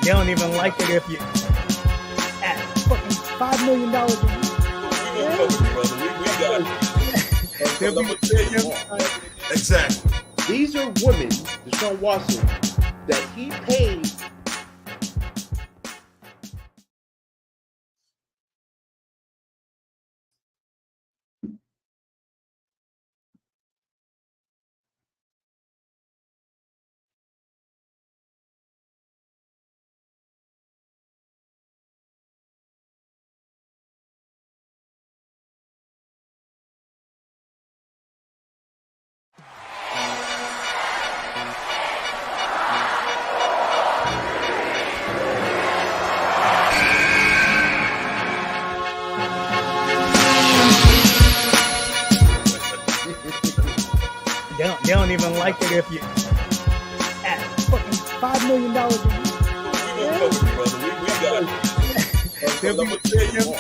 They don't even like it if you at fucking $5 million a week. We gonna cover it, brother. We got it. They'll I'm be gonna tell you. Exactly. These are women, Deshaun Watson, that he paid. They don't even like it if you at fucking $5 million a week. We gonna cover it, brother. We got it. They'll I'm be gonna tell you.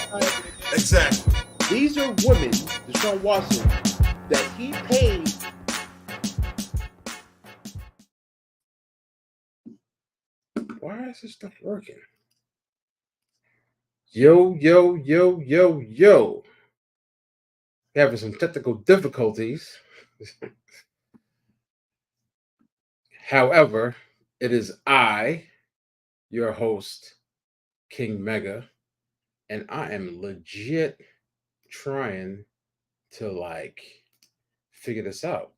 Exactly. These are women, Deshaun Watson, that he paid. Why is this stuff working? Yo. Having some technical difficulties. However, it is I, your host, King Mega, and I am legit trying to figure this out.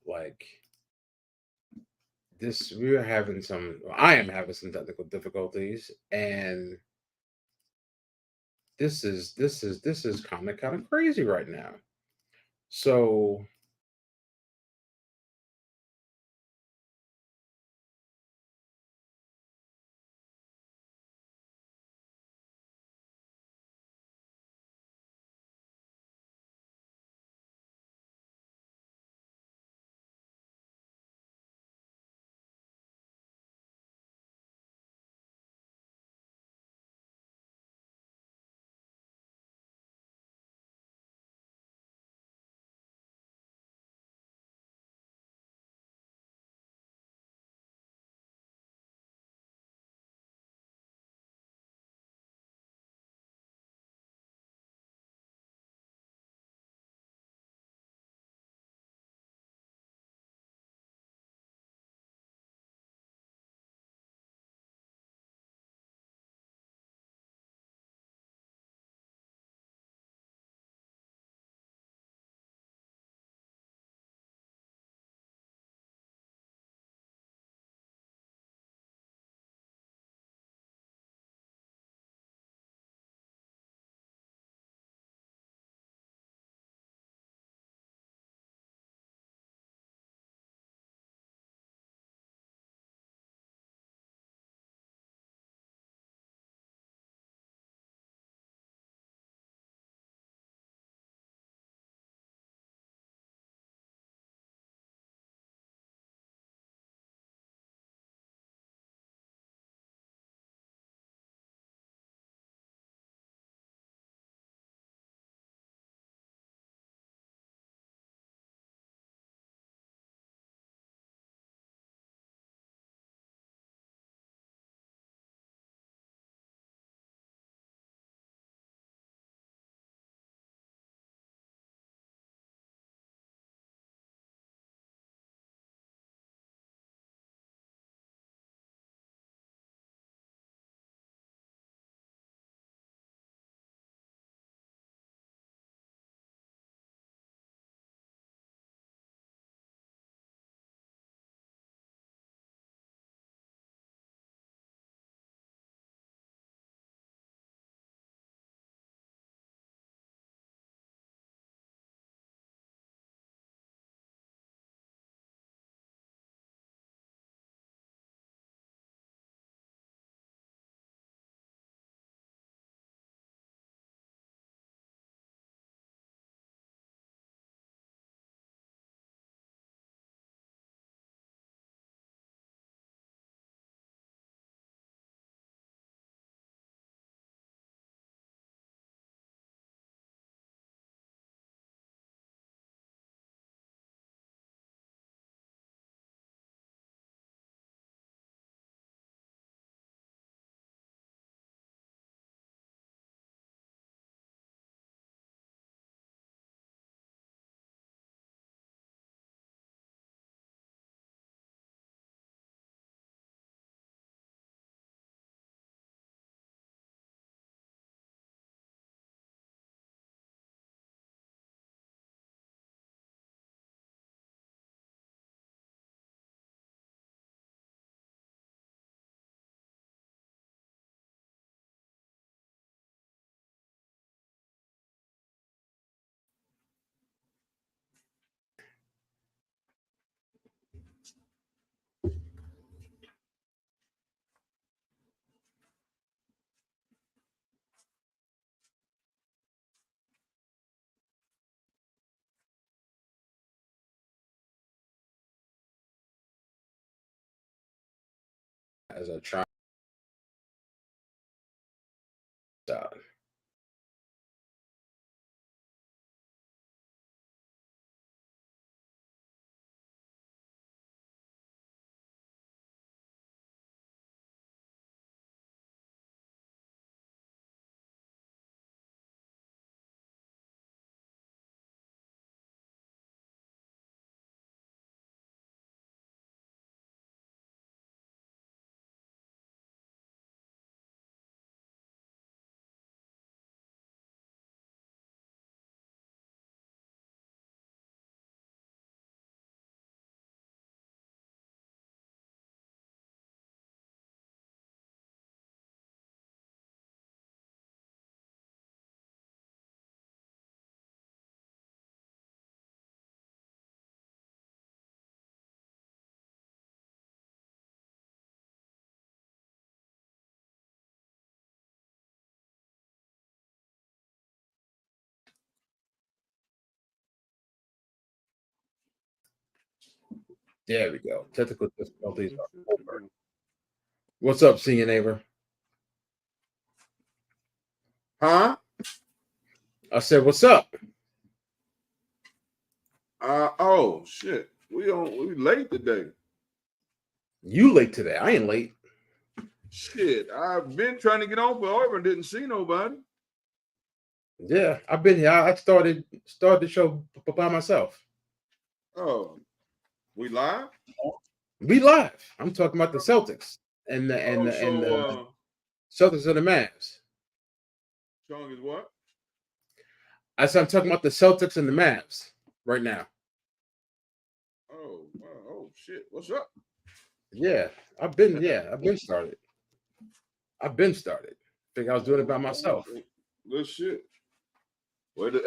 I am having some technical difficulties, and this is kind of crazy right now. So as I try out. There we go. Technical difficulties are over. What's up, senior neighbor? Huh? I said, what's up? Oh shit. We late today. You late today. I ain't late. Shit. I've been trying to get on forever and didn't see nobody. Yeah, I've been here. I started the show by myself. Oh. We live? We live. I'm talking about the Celtics and the Celtics and the Mavs. Chong is what? I said I'm talking about the Celtics and the Mavs right now. Oh, wow. Oh shit. What's up? Yeah, I've been started. Think I was doing it by myself. Good shit. Way to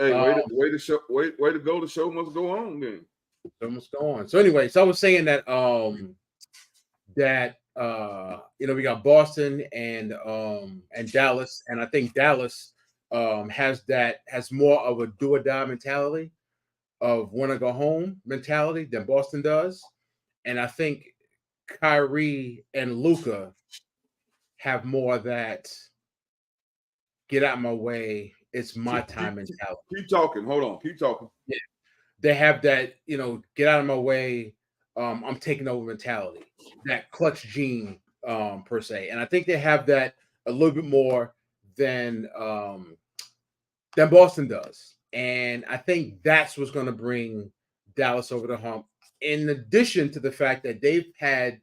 go. The show must go on then. So what's going on? So anyway, so I was saying that we got Boston and Dallas, and I think Dallas has more of a do or die mentality of want to go home mentality than Boston does, and I think Kyrie and Luka have more of that get out of my way, it's my time mentality. Keep talking. Hold on. Keep talking. Yeah. They have that, get out of my way. I'm taking over mentality, that clutch gene, per se. And I think they have that a little bit more than Boston does. And I think that's what's going to bring Dallas over the hump. In addition to the fact that they've had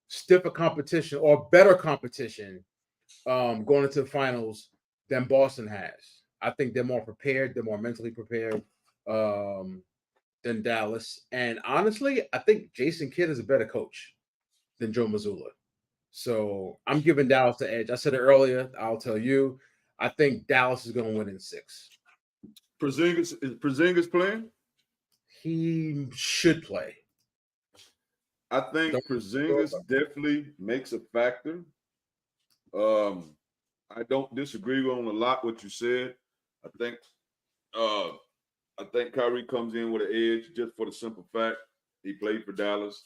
stiffer competition or better competition going into the finals than Boston has. I think they're more prepared. They're more mentally prepared than Dallas. And honestly, I think Jason Kidd is a better coach than Joe Mazzulla. So I'm giving Dallas the edge. I said it earlier. I'll tell you. I think Dallas is going to win in 6. Is Porzingis playing? He should play. I think Porzingis definitely makes a factor. I don't disagree on a lot what you said. I think Kyrie comes in with an edge just for the simple fact he played for Dallas.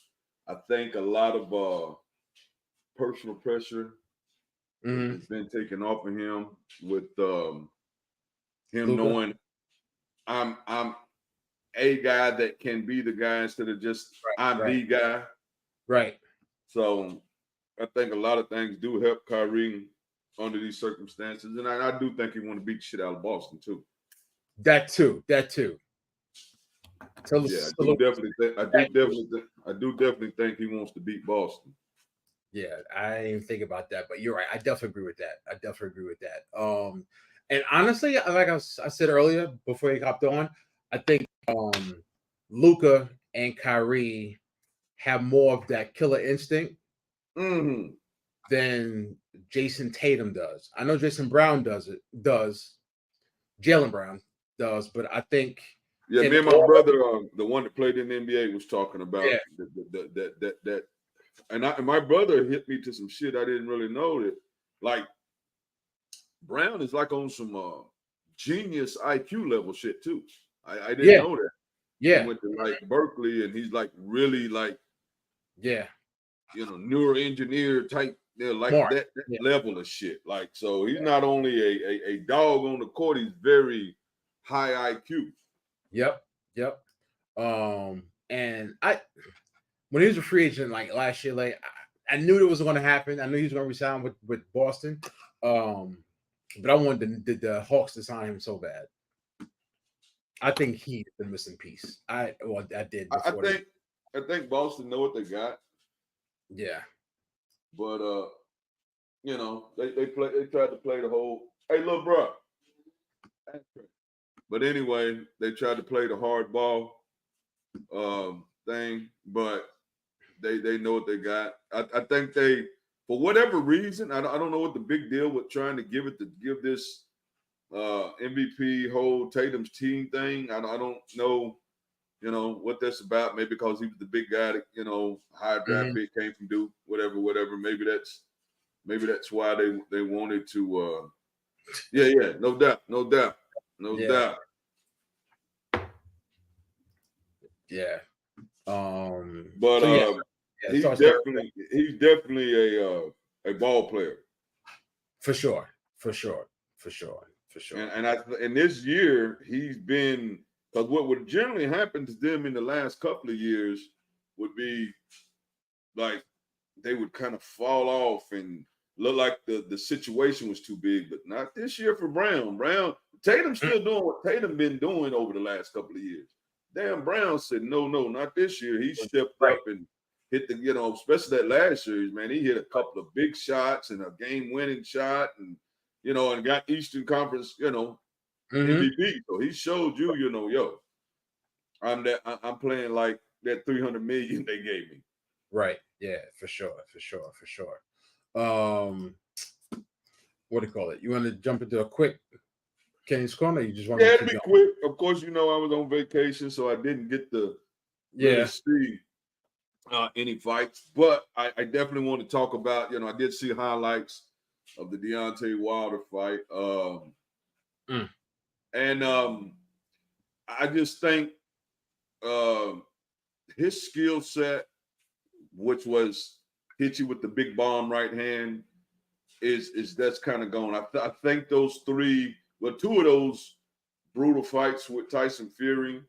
I think a lot of personal pressure has been taken off of him with him Luka. Knowing I'm a guy that can be the guy instead of just the guy. Right. So I think a lot of things do help Kyrie under these circumstances. And I do think he want to beat the shit out of Boston too. That too. I do definitely think he wants to beat Boston. Yeah, I didn't even think about that, but you're right. I definitely agree with that. And honestly, like I said earlier before he hopped on, I think Luka and Kyrie have more of that killer instinct than Jason Tatum does. I know Jason Brown does. Jaylen Brown does, but I think me and my brother, the one that played in the NBA, was talking about that. And my brother hit me to some shit I didn't really know, that like Brown is like on some genius IQ level shit too. I didn't know that. Yeah, he went to like Berkeley, and he's like really like neuroengineer type They're like Smart. that Yeah. level of shit. Like, so he's not only a dog on the court, he's very high IQ. Yep. And when he was a free agent like last year, like I knew it was going to happen. I knew he was going to resign with Boston. But I wanted the Hawks to sign him so bad. I think he's the missing piece. I did before. I think Boston know what they got. Yeah. But you know, they tried to play the whole hey little bro. But anyway, they tried to play the hard ball thing, but they know what they got. I think they, for whatever reason, I don't know what the big deal with trying to give this MVP whole Tatum's team thing. I don't know, you know, what that's about. Maybe because he was the big guy that, you know, high draft pick, came from Duke, whatever. Maybe that's why they wanted to yeah, no doubt. Yeah. But so yeah, he's definitely a ball player. For sure. And this year he's been, because what would generally happen to them in the last couple of years would be like they would kind of fall off and look like the situation was too big, but not this year for Brown. Tatum's still doing what Tatum been doing over the last couple of years. Damn, Brown said, no, not this year. He stepped up and hit the, you know, especially that last series, man. He hit a couple of big shots and a game-winning shot, and you know, and got Eastern Conference, you know, MVP. So he showed you, you know, yo, I'm playing like that $300 million they gave me. Right. Yeah, for sure. What do you call it? You want to jump into a quick Kenny's Corner? You just want to be going? Quick. Of course, you know I was on vacation, so I didn't get to really see any fights. But I definitely want to talk about, you know, I did see highlights of the Deontay Wilder fight. And I just think his skill set, which was hit you with the big bomb right hand, is that's kind of gone. I think those two of those brutal fights with Tyson Fury.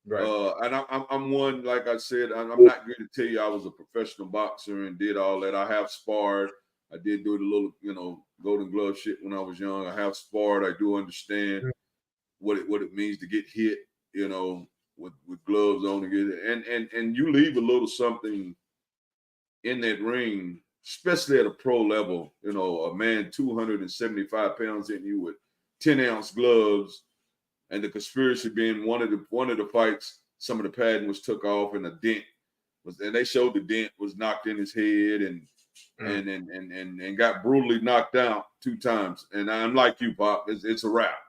Right. And I'm one, like I said, I'm not going to tell you I was a professional boxer and did all that. I have sparred. I did do the little, you know, Golden Glove shit when I was young. I have sparred. I do understand what it means to get hit, you know, with gloves on and get it. And you leave a little something in that ring, especially at a pro level. You know, a man 275 pounds hitting you with 10-ounce gloves. And the conspiracy being one of the fights, some of the padding was took off, and a dent was, and they showed the dent was knocked in his head, and got brutally knocked out 2 times. And I'm like you, Pop, it's a wrap.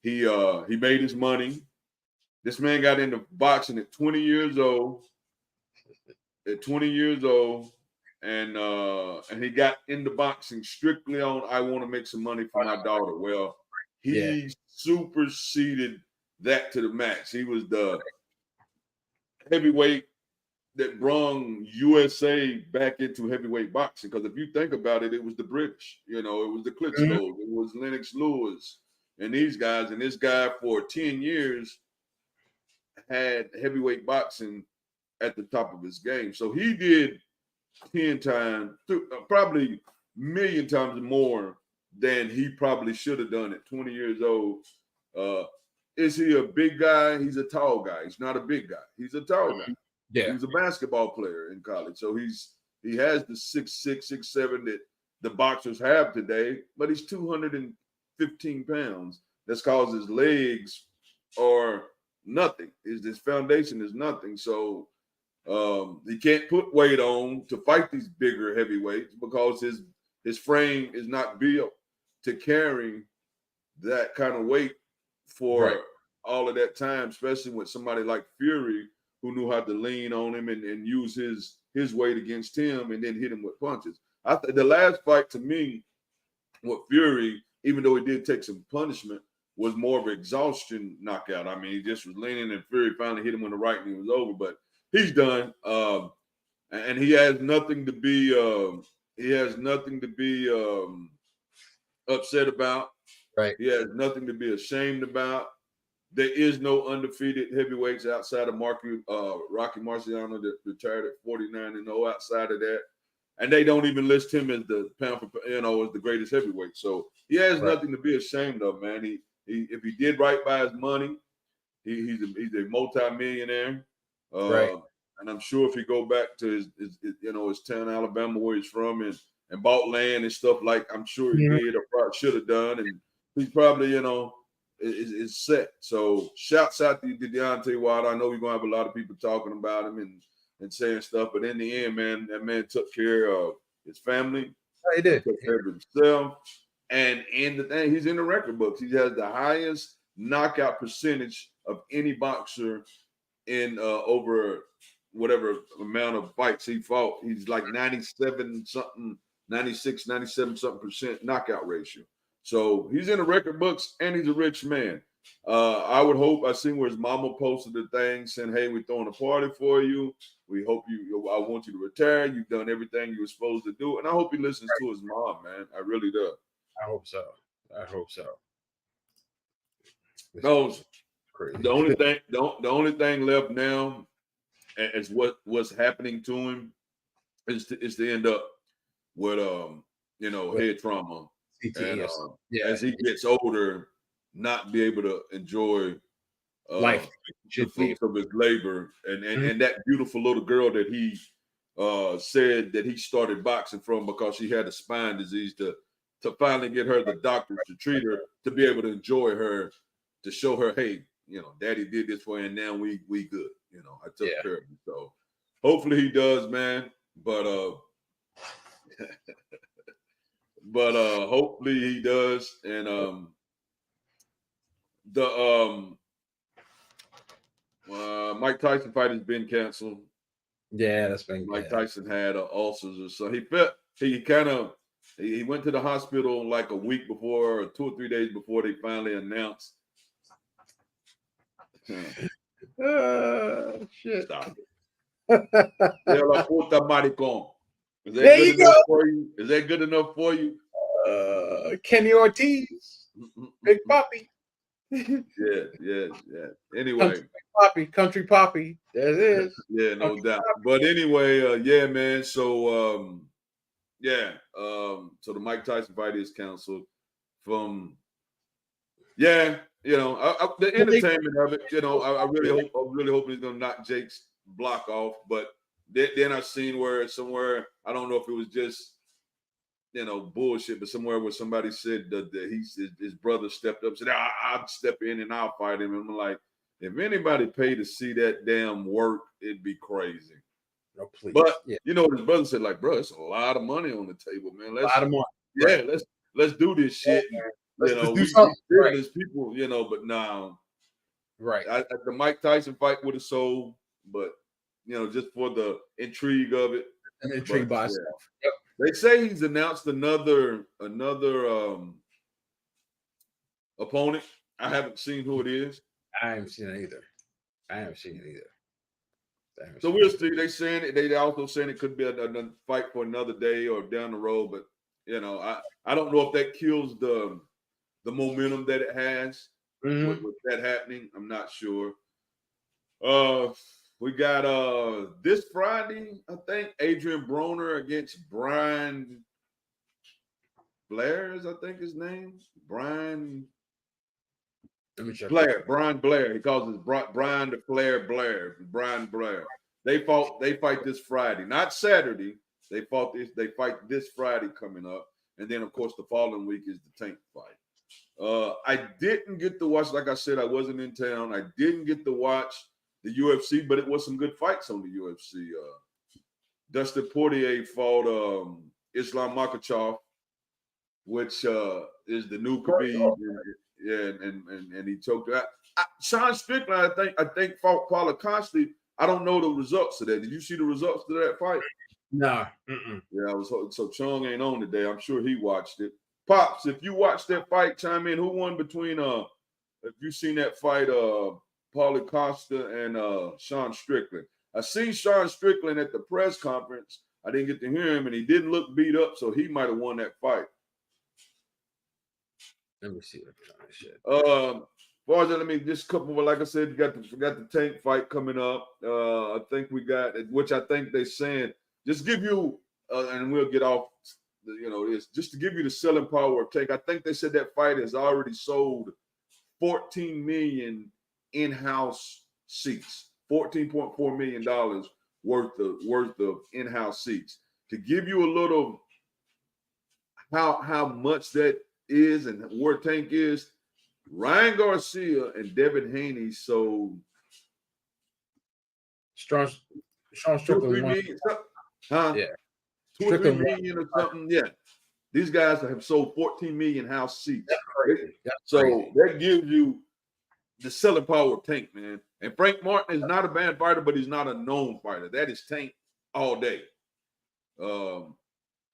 He made his money. This man got into boxing at 20 years old. And he got into boxing strictly on, I want to make some money for my daughter. Well, he superseded that to the max. He was the heavyweight that brung USA back into heavyweight boxing. Because if you think about it, it was the British. You know, it was the Klitschko, it was Lennox Lewis, and these guys. And this guy for 10 years had heavyweight boxing at the top of his game. So he did 10 times, probably a million times more than he probably should have done at 20 years old. Is he a big guy? He's a tall guy. He's not a big guy. He's a tall guy. Yeah. He was a basketball player in college. So he has the 6'6", 6'7" that the boxers have today, but he's 215 pounds. That's because his legs are nothing. His foundation is nothing. So he can't put weight on to fight these bigger heavyweights because his frame is not built to carry that kind of weight for all of that time, especially with somebody like Fury, who knew how to lean on him and use his weight against him and then hit him with punches. The last fight to me with Fury, even though he did take some punishment, was more of an exhaustion knockout. I mean, he just was leaning and Fury finally hit him on the right and he was over. But he's done. And he has nothing to be He has nothing to be upset about. Right. He has nothing to be ashamed about. There is no undefeated heavyweights outside of Rocky Marciano that retired at 49-0. Outside of that, and they don't even list him as the pound for as the greatest heavyweight. So he has nothing to be ashamed of, man. He if he did right by his money, he's a multi-millionaire. Right. And I'm sure if he go back to his town, Alabama, where he's from, and bought land and stuff, like I'm sure he did or probably should have done, and he's probably is set. So shouts out to Deontay Wilder. I know we're gonna have a lot of people talking about him and saying stuff, but in the end, man, that man took care of his family. He did. Took care of himself, and in the thing, he's in the record books. He has the highest knockout percentage of any boxer in over whatever amount of fights he fought. He's like 97 something, 96, 97 something percent knockout ratio. So he's in the record books and he's a rich man. I would hope, I seen where his mama posted the thing saying, hey, we're throwing a party for you. We hope I want you to retire. You've done everything you were supposed to do. And I hope he listens to his mom, man. I really do. I hope so. Those crazy. The only thing left now is what's happening to him is to end up with head trauma. And as he gets older, not be able to enjoy life, the fruits of his labor, and that beautiful little girl that he said that he started boxing from because she had a spine disease, to finally get her the doctors to treat her, to be able to enjoy her, to show her, hey, daddy did this for you, and now we good. I took care of him. So hopefully he does, man. But hopefully he does. And the Mike Tyson fight has been canceled. Yeah, that's been Mike Tyson had ulcers or so. He went to the hospital like a week before, or 2 or 3 days before they finally announced. Shit. Stop it. La puta maricón. Is that good enough for you? Is that good enough for you? Kenny Ortiz, Big Poppy. Yeah. Anyway, country poppy. There it is. Yeah, no country doubt. Poppy. But anyway, yeah, man. So so the Mike Tyson fight is canceled. The entertainment of it. I really hope he's gonna knock Jake's block off. But then I seen where somewhere, I don't know if it was just bullshit, but somewhere where somebody said that his brother stepped up and said, I'll step in and I'll fight him. And I'm like, if anybody paid to see that damn work, it'd be crazy. No, please. But his brother said, like, bro, it's a lot of money on the table, man. A lot of money. Yeah, let's do this shit. Let's do something. Business people, but now, right. The Mike Tyson fight would have sold, but just for the intrigue of it, and intrigue by itself. Yep. They say he's announced another opponent. I haven't seen who it is. I haven't seen it either. So we'll see. They also saying it could be a fight for another day or down the road, but I don't know if that kills the momentum that it has with that happening. I'm not sure. We got this Friday, I think, Adrian Broner against Brian Blair, I think his name. Brian Blair. Brian Blair. He calls it Brian the Flair Blair. Brian Blair. They fight this Friday, not Saturday. They fight this Friday coming up. And then, of course, the following week is the Tank fight. I didn't get to watch, like I said, I wasn't in town. I didn't get to watch the UFC, but it was some good fights on the UFC. Dustin Poirier fought Islam Makhachev, which is the new Khabib. And he choked out. Sean Strickland, I think fought Paulo Costa. I don't know the results of that. Did you see the results of that fight? No. Yeah, I was so Chung ain't on today. I'm sure he watched it. Pops, if you watched that fight, chime in. Who won between if you seen that fight, Paulo Costa and Sean Strickland? I seen Sean Strickland at the press conference. I didn't get to hear him, and he didn't look beat up, so he might have won that fight. Let me see what kind of shit. Far as let me just couple more. Like I said, you got the Tank fight coming up. I think we got, which I think they're saying, just give you, and we'll get off. This just to give you the selling power of Tank. I think they said that fight has already sold 14 million in-house seats, $14.4 million worth of in-house seats. To give you a little how much that is and where Tank is, Ryan Garcia and Devin Haney sold Sean Strickland won. Huh? Yeah. 2 or 3 million or something. Yeah. These guys have sold 14 million house seats. That's crazy. So that gives you the selling power of Tank, man. And Frank Martin is not a bad fighter, but he's not a known fighter. That is Tank all day.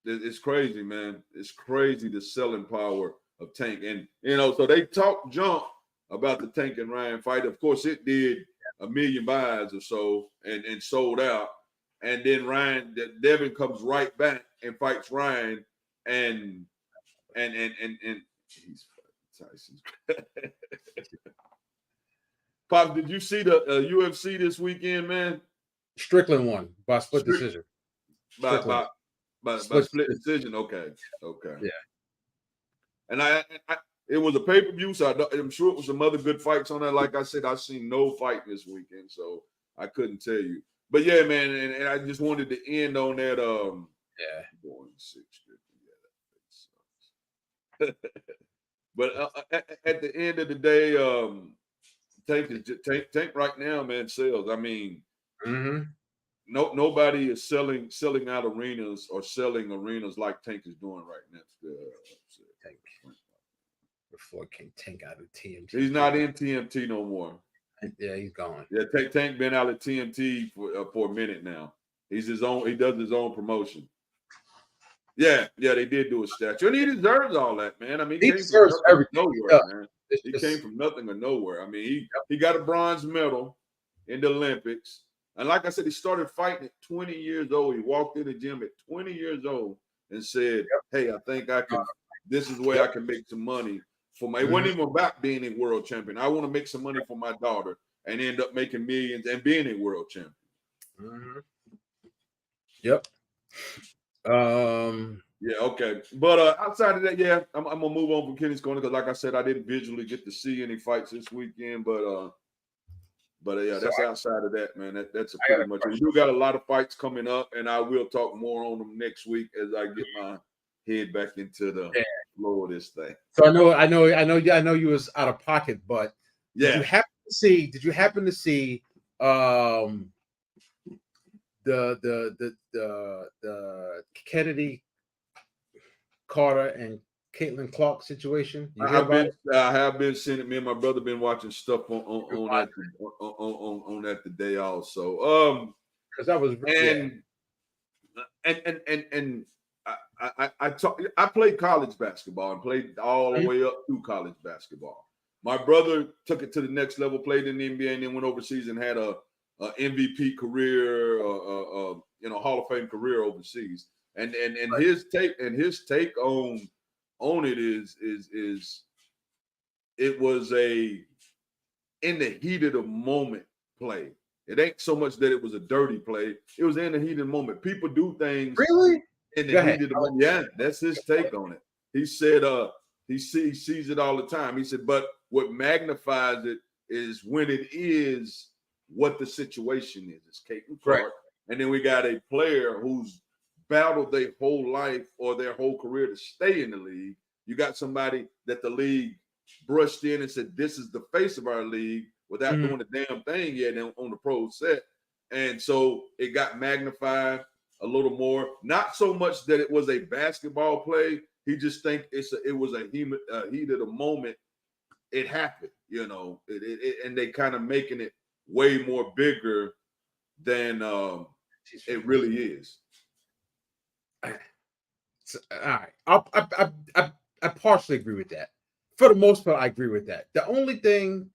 It's crazy, man. It's crazy the selling power of Tank. And, so they talk junk about the Tank and Ryan fight. Of course, it did 1 million buys or so and sold out. And then Devin comes right back and fights Ryan and he's Tyson's. Pop, did you see the UFC this weekend, man? Strickland won by split decision. By split decision. Okay. Yeah. And it was a pay-per-view, so I'm sure it was some other good fights on that. Like I said, I've seen no fight this weekend, so I couldn't tell you. But yeah, man, and I just wanted to end on that. Going 650. But at the end of the day, Tank right now, man, sells. I mean, nobody is selling out arenas or selling arenas like Tank is doing right now. Tank. Before Tank out of TMT. He's not in TMT no more. Yeah, he's gone. Yeah, Tank been out of TMT for a minute now. He's his own. He does his own promotion. Yeah, they did do a statue, and he deserves all that, man. I mean, he deserves everything. Nowhere, man. He came from nothing or nowhere. I mean, he got a bronze medal in the Olympics, and like I said, he started fighting at 20 years old. He walked in the gym at 20 years old and said, "Hey, I think I can. This is where I can make some money for my." It wasn't even about being a world champion. I want to make some money for my daughter and end up making millions and being a world champion. Yep. Yeah, okay. But outside of that, yeah, I'm gonna move on from Kenny's Corner because, like I said, I didn't visually get to see any fights this weekend. But yeah, that's outside of that, man. That's pretty much. We do got a lot of fights coming up, and I will talk more on them next week as I get my head back into the flow of this thing. So I know you was out of pocket, but did you happen to see the Kennedy, Carter, and Caitlin Clark situation? I have been seeing it. Me and my brother been watching stuff on that today also. Because that was I played college basketball and played all the way up through college basketball. My brother took it to the next level, played in the NBA, and then went overseas and had a MVP career, Hall of Fame career overseas. And his take on it is it was a in the heat of the moment play. It ain't so much that it was a dirty play. It was in the heat of the moment. People do things really in the heat of the moment. Yeah, that's his take on it. He said he sees it all the time. He said, but what magnifies it is when it is what the situation is. It's Caitlin Clark. Right. And then we got a player who's battled their whole life or their whole career to stay in the league. You got somebody that the league brushed in and said, this is the face of our league without doing the damn thing yet on the pro set. And so it got magnified a little more. Not so much that it was a basketball play. He just think it was a heat of the moment. It happened, and they kind of making it way more bigger than it really is. So, all right, I partially agree with that. For the most part, I agree with that. The only thing,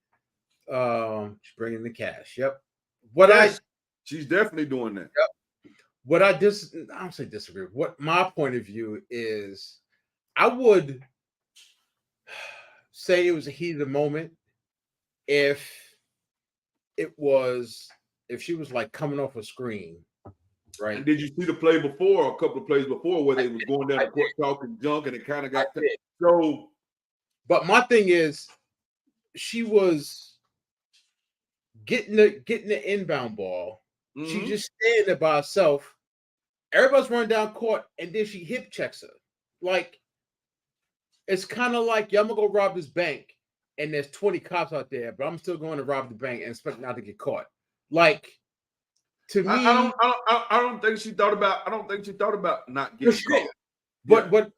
she's bringing the cash. Yep. She's definitely doing that. Yep. What I don't say disagree. What my point of view is, I would say it was a heat of the moment if she was like coming off a screen, right? And did you see the play before, a couple of plays before, where they was going down the court talking junk, and it kind of got so. But my thing is, she was getting the inbound ball. Mm-hmm. She just standing there by herself. Everybody's running down court, and then she hip checks her. Like, it's kind of like, yeah, I'm gonna go rob this bank, and there's 20 cops out there, but I'm still going to rob the bank and expect not to get caught. Like, to me, I don't think she thought about. I don't think she thought about not getting caught. But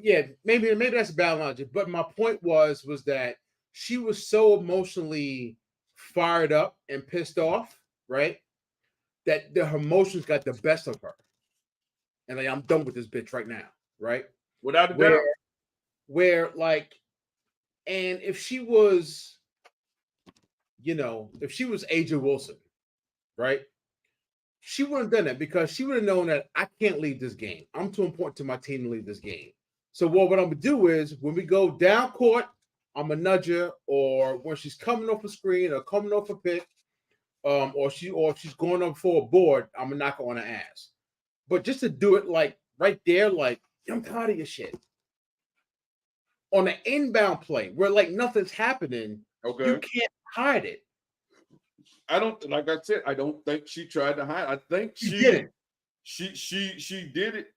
yeah, maybe that's a bad logic. But my point was that she was so emotionally fired up and pissed off, right? That her emotions got the best of her. And like, I'm done with this bitch right now, right? Without a doubt. Where like, and if she was, if she was AJ Wilson, right? She wouldn't have done that, because she would have known that I can't leave this game. I'm too important to my team to leave this game. So what I'm gonna do is, when we go down court, I'm gonna nudge her, or when she's coming off a screen or coming off a pick, or if she's going up for a board, I'm gonna knock her on her ass. But just to do it like right there, like, I'm tired of your shit. On an inbound play where like nothing's happening, okay, you can't hide it. I don't, like I said, I don't think she tried to hide. I think she did it. She did it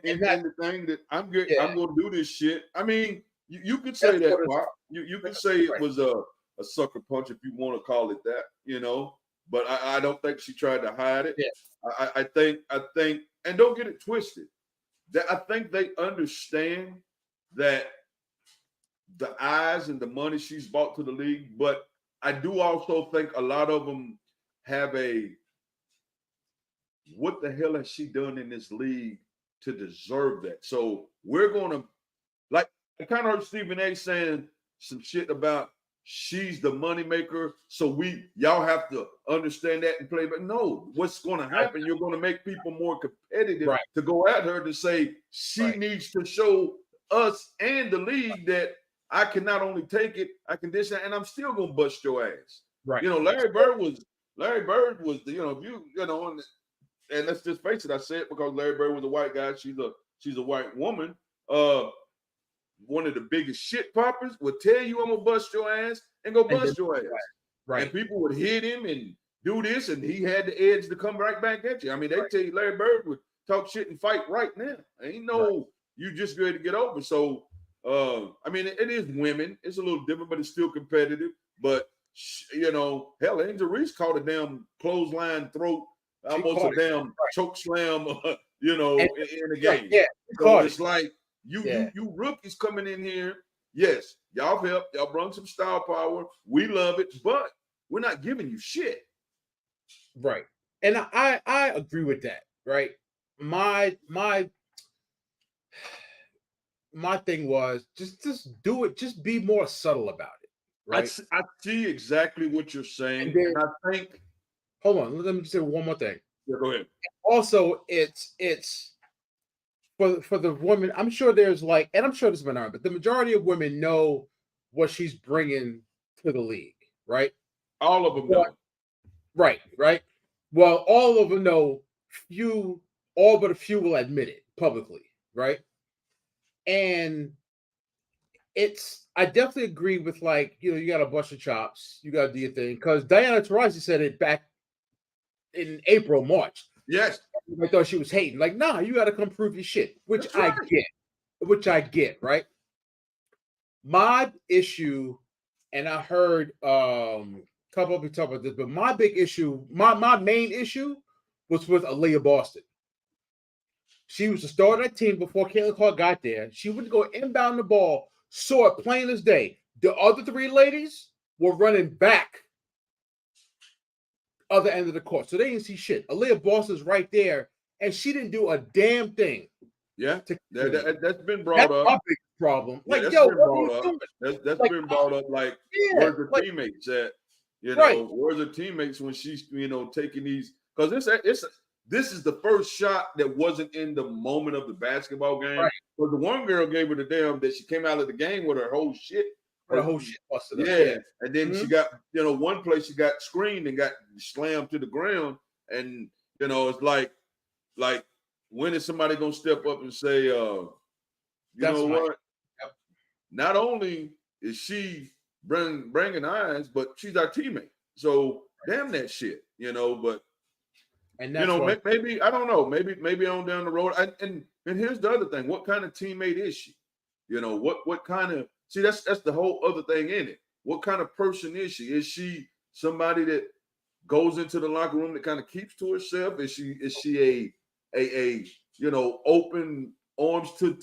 in the thing that I'm going to do this shit. I mean, you could say that, Mark. You could say it was a sucker punch, if you want to call it that, but I don't think she tried to hide it. Yeah. I think, and don't get it twisted, that I think they understand that the eyes and the money she's brought to the league, but I do also think a lot of them have what the hell has she done in this league to deserve that? So we're going to, like, I kind of heard Stephen A saying some shit about she's the moneymaker, so y'all have to understand that and play. But no, what's going to happen, you're going to make people more competitive to go at her, to say she needs to show us and the league that I can not only take it, I can dish it, and I'm still going to bust your ass. Right. Larry Bird was, and let's just face it, I say it because Larry Bird was a white guy, she's a white woman. One of the biggest shit poppers would tell you, I'm gonna bust your ass, and go bust your ass. Right. And people would hit him and do this, and he had the edge to come right back at you. I mean, they tell you Larry Bird would talk shit and fight right now. Ain't no you just ready to get over. So I mean, it is women. It's a little different, but it's still competitive. But hell, Angel Reese caught a damn clothesline throat, almost a damn choke slam, in the game. Yeah, so it's like you rookies coming in here. Yes, y'all helped. Y'all brought some star power. We love it, but we're not giving you shit. Right, and I agree with that. Right, my thing was just do it. Just be more subtle about it. Right. I see exactly what you're saying, and I think. Hold on, let me say one more thing. Yeah, go ahead. Also, it's for the women. I'm sure there's and I'm sure there's minority, but the majority of women know what she's bringing to the league, right? All of them know. Right. Well, all of them know. All but a few will admit it publicly, right? And I definitely agree with you got to bust your chops, you got to do your thing, because Diana Taurasi said it back in April, March. Yes, I thought she was hating. Nah, you got to come prove your shit, which I get, right? My issue, and I heard a couple of people talk about this, but my big issue, my main issue, was with Aaliyah Boston. She was the star of that team before Caitlin Clark got there. She would go inbound the ball, saw it plain as day. The other three ladies were running back other end of the court, so they didn't see shit. Aaliyah Boston's right there, and she didn't do a damn thing. Yeah, that's been brought up. That's my big problem. That's been brought up. Where's her teammates at? Where's her teammates when she's taking these? Because this is the first shot that wasn't in the moment of the basketball game. Right. But the one girl gave her the damn that she came out of the game with her whole shit. Her whole shit busted up. Yeah. And then she got, one place she got screened and got slammed to the ground. And, it's like when is somebody going to step up and say, you know what? Yep. Not only is she bringing eyes, but she's our teammate. So damn that shit, but and that's maybe I don't know, maybe on down the road. And here's the other thing: what kind of teammate is she? What kind of that's the whole other thing in it. What kind of person is she? Is she somebody that goes into the locker room that kind of keeps to herself? Is she a open arms to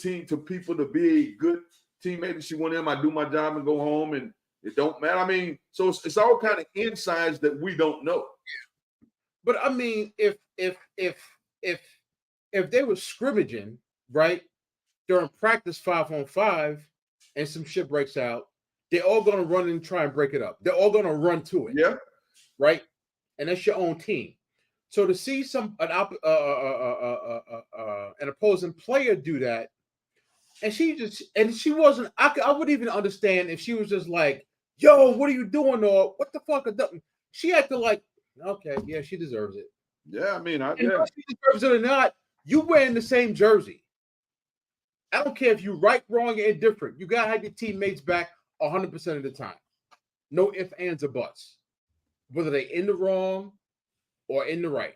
people to be a good teammate? And she went in, I do my job and go home, and it don't matter. I mean, so it's all kind of insides that we don't know. But I mean, if they were scrimmaging, right, during practice 5-on-5 and some shit breaks out, they're all gonna run and try and break it up. They're all gonna run to it. Yeah. Right? And that's your own team. So to see an opposing player do that, and she wasn't, I would even understand if she was just like, yo, what are you doing? Or what the fuck? She acted like, okay, yeah, she deserves it. Yeah, I mean, she deserves it or not, you wearing the same jersey. I don't care if you're right, wrong, or indifferent. You gotta have your teammates back 100% of the time. No ifs, ands, or buts. Whether they in the wrong or in the right.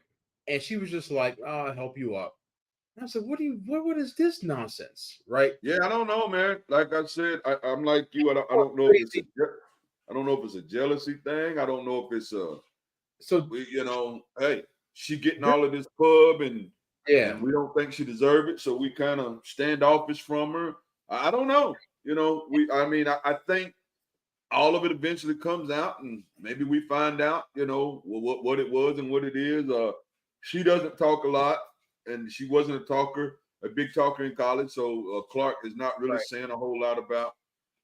And she was just like, I'll help you up. And I said, what is this nonsense? Right? Yeah, I don't know, man. Like I said, I'm like you. I don't know if it's a jealousy thing. I don't know if it's hey, she getting all of this pub and we don't think she deserves it, so we kind of standoffish from her. I don't know. I think all of it eventually comes out, and maybe we find out, what it was and what it is. She doesn't talk a lot, and she wasn't a big talker in college. So Clark is not really saying a whole lot about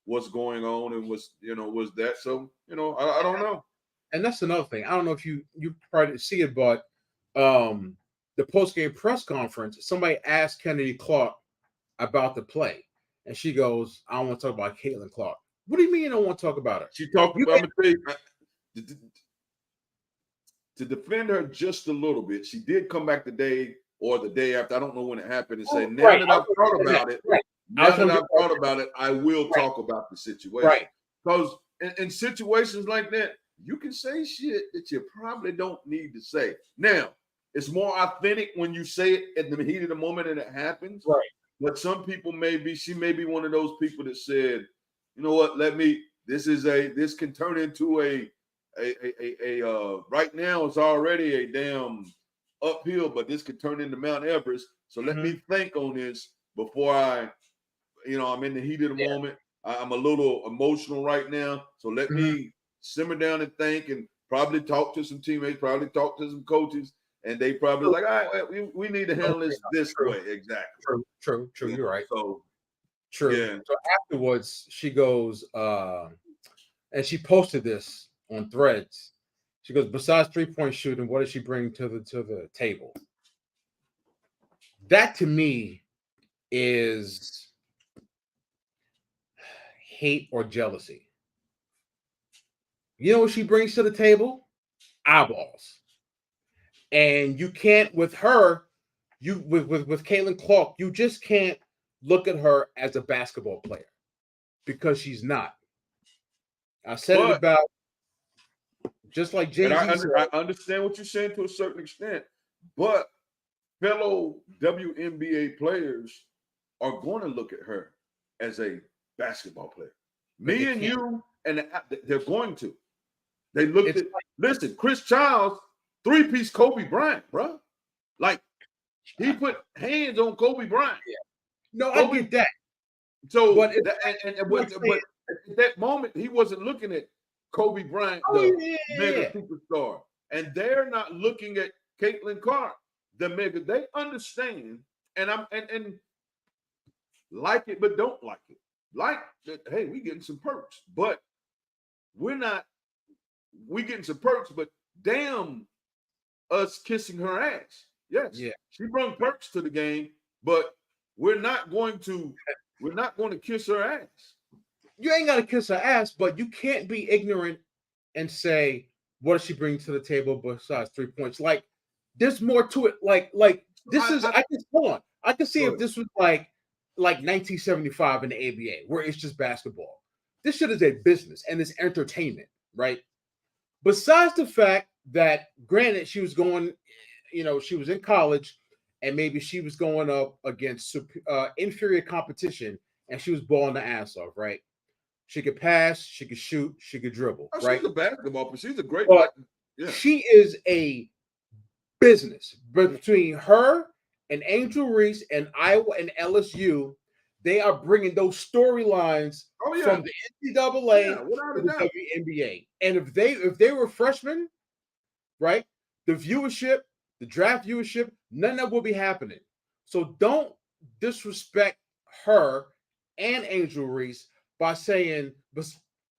what's going on and was that. So, I don't know. And that's another thing. I don't know if you probably see it, but the post-game press conference, somebody asked Kennedy Clark about the play, and she goes, I don't want to talk about Caitlin Clark. What do you mean you don't want to talk about her? She talked about to defend her just a little bit. She did come back the day after. I don't know when it happened and say, now that I've thought about it, I will talk about the situation. Right. Because in situations like that, you can say shit that you probably don't need to say. Now, it's more authentic when you say it at the heat of the moment and it happens. Right. But some people she may be one of those people that said, you know what, this can turn into a right now it's already a damn uphill, but this could turn into Mount Everest. So let me think on this before I'm in the heat of the moment. I'm a little emotional right now. So let me simmer down and think, and probably talk to some teammates, probably talk to some coaches, and they probably like, all right, we need to handle this way. Exactly. True. You're right. So true. Yeah. So afterwards, she goes, and she posted this on Threads. She goes, besides 3-point shooting, what does she bring to the table? That to me is hate or jealousy. You know what she brings to the table? Eyeballs. And you can't with her, with Caitlin Clark, you just can't look at her as a basketball player because she's not. I said it about just like Jay-Z. I understand what you're saying to a certain extent, but fellow WNBA players are going to look at her as a basketball player. Me and you, and they're going to. They looked listen, Chris Childs, 3-piece Kobe Bryant, bro. Like, he put hands on Kobe Bryant. Yeah. No, Kobe, I get that. So, but at that moment, he wasn't looking at Kobe Bryant, the mega superstar. And they're not looking at Caitlin Clark, the mega. They understand, and like it, but don't like it. Like that, hey, we getting some perks, but we getting some perks, but damn us kissing her ass. Yes, Yeah. she brought perks to the game, but we're not going to kiss her ass. You ain't got to kiss her ass, but you can't be ignorant and say, what does she bring to the table besides 3 points? Like, there's more to it. Like this is I can hold on. I can see if this was like 1975 in the ABA, where it's just basketball. This shit is a business and it's entertainment, right? Besides the fact that, granted, she was going, she was in college, and maybe she was going up against inferior competition, and she was balling the ass off, right? She could pass, she could shoot, she could dribble, Oh, right? she's a basketball player. She's a great But yeah. she is a business. But between her and Angel Reese and Iowa and LSU, they are bringing those storylines from the NCAA to the WNBA. And if they were freshmen, right, the viewership, the draft viewership, none of that will be happening. So don't disrespect her and Angel Reese by saying,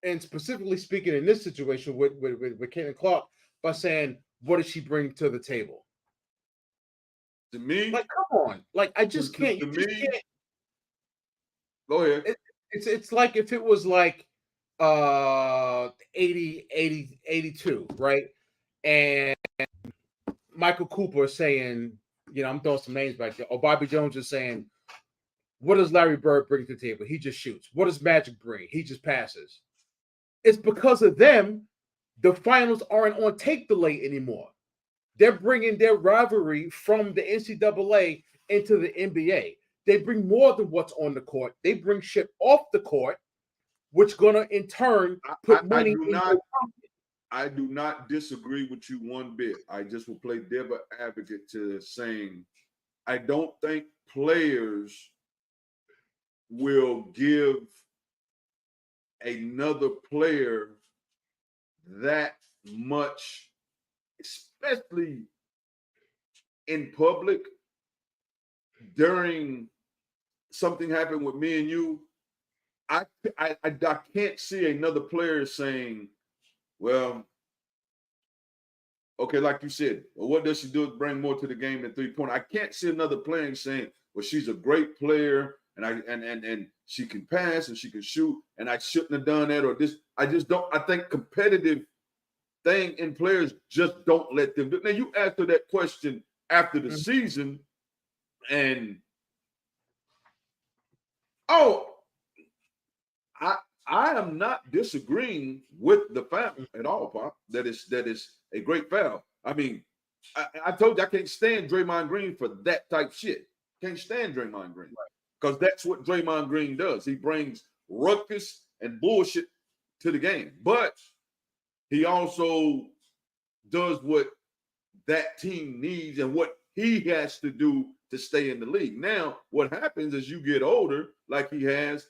and specifically speaking in this situation with Caitlin Clark, by saying, what does she bring to the table? To me, like, come on, like, I just can't. You just can't. Go ahead. It's like if it was like 82, right? And Michael Cooper saying, I'm throwing some names back there. Or Bobby Jones is saying, what does Larry Bird bring to the table? He just shoots. What does Magic bring? He just passes. It's because of them, the finals aren't on tape delay anymore. They're bringing their rivalry from the NCAA into the NBA. They bring more than what's on the court. They bring shit off the court, which gonna in turn put money in your pocket. I do not disagree with you one bit. I just will play devil advocate to saying I don't think players will give another player that much, especially in public. During something happened with me and you, I can't see another player saying, well, okay, like you said, well, what does she do to bring more to the game than 3-point? I can't see another player saying, well, she's a great player and she can pass and she can shoot, and I shouldn't have done that, or this. I just don't. I think competitive thing in players just don't let them do. Now, you answer that question after the season, and I am not disagreeing with the foul at all, Pop. That is a great foul. I mean, I told you I can't stand Draymond Green for that type shit. Can't stand Draymond Green because that's what Draymond Green does. He brings ruckus and bullshit to the game, but he also does what that team needs and what he has to do to stay in the league. Now, what happens as you get older, like he has,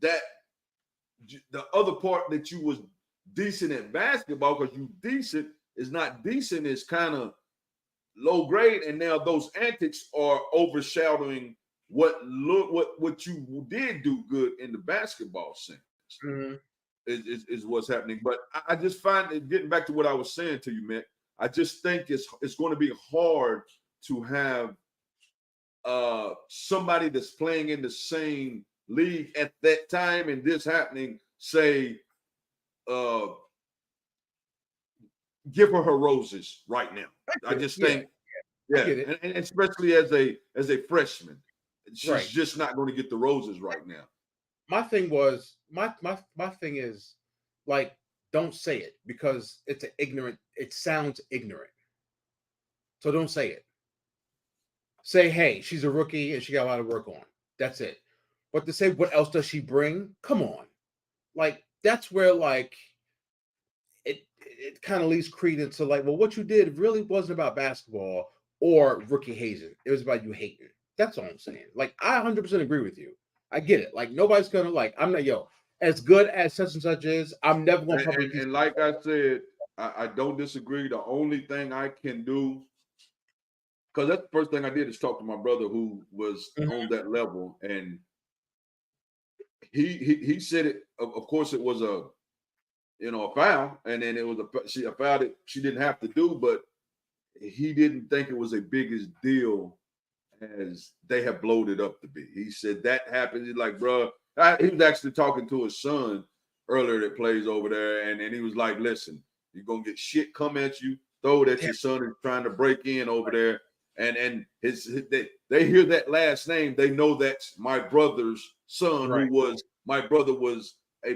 that the other part that you was decent at basketball, because you decent is not decent, is kind of low grade, and now those antics are overshadowing what you did do good in the basketball sense. Is what's happening. But I just find it, getting back to what I was saying to you, Mick, I just think it's going to be hard to have somebody that's playing in the same league at that time and this happening, say, give her roses right now. I just think, and especially as a freshman, she's just not going to get the roses right now. My thing was my thing is, like, don't say it because it sounds ignorant. So don't say it. Say, hey, she's a rookie and she got a lot of work on. That's it. But to say what else does she bring? Come on. Like, that's where, like, it kind of leaves credence to, like, well, what you did really wasn't about basketball or rookie hazing. It was about you hating. That's all I'm saying. Like, I 100% agree with you. I get it. Like, nobody's gonna, like, I'm not, as good as such and such is, I'm never gonna publicly. And like I said, I don't disagree. The only thing I can do, because that's the first thing I did, is talk to my brother who was on that level, and he said it. Of course, it was a foul, and then it was a foul that she didn't have to do, but he didn't think it was a biggest deal as they have blown it up to be. He said that happened. He's like, bro, he was actually talking to his son earlier that plays over there, and he was like, listen, you're gonna get shit come at you, throw it at your son is trying to break in over there. And they hear that last name, they know that's my brother's son, Right. who was my brother was a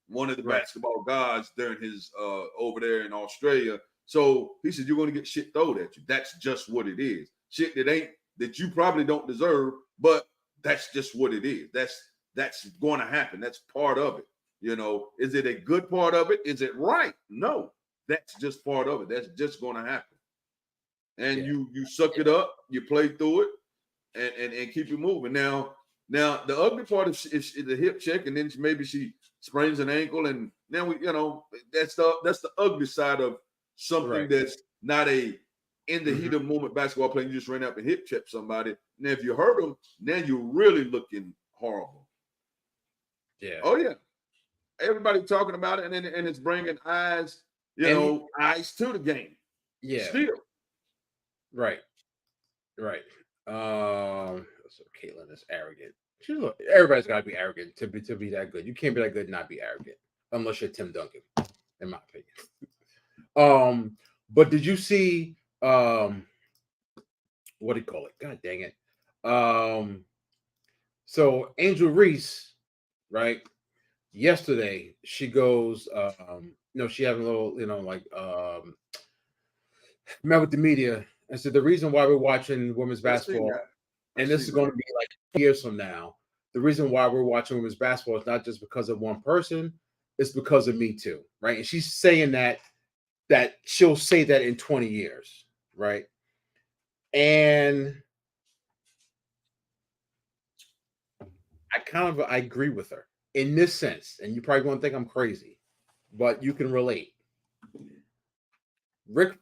one of the Right. basketball gods during his over there in Australia. So he said, you're gonna get shit thrown at you. That's just what it is. Shit that you probably don't deserve, but that's just what it is. That's going to happen. That's part of it. You know, is it a good part of it? Is it right? No, that's just part of it. That's just going to happen. And you suck it up, you play through it, and keep it moving. Now the ugly part is the hip check, and then maybe she sprains an ankle, and then that's the ugly side of something that's not a in the heat of the moment basketball playing. You just ran up and hip check somebody. Now if you hurt them, now you're really looking horrible. Yeah. Oh yeah. Everybody talking about it, and it's bringing eyes to the game. Yeah. Still. Right. So Caitlin is arrogant. Everybody's got to be arrogant to be that good. You can't be that good and not be arrogant unless you're Tim Duncan, in my opinion. But did you see what do you call it? God dang it. So Angel Reese, right? Yesterday she goes, she having a little, met with the media and said the reason why we're watching women's basketball, and this is going to be like years from now, the reason why we're watching women's basketball is not just because of one person, it's because of Me Too, right? And she's saying that she'll say that in 20 years, right? And I agree with her in this sense, and you probably won't think I'm crazy, but you can relate. Rick,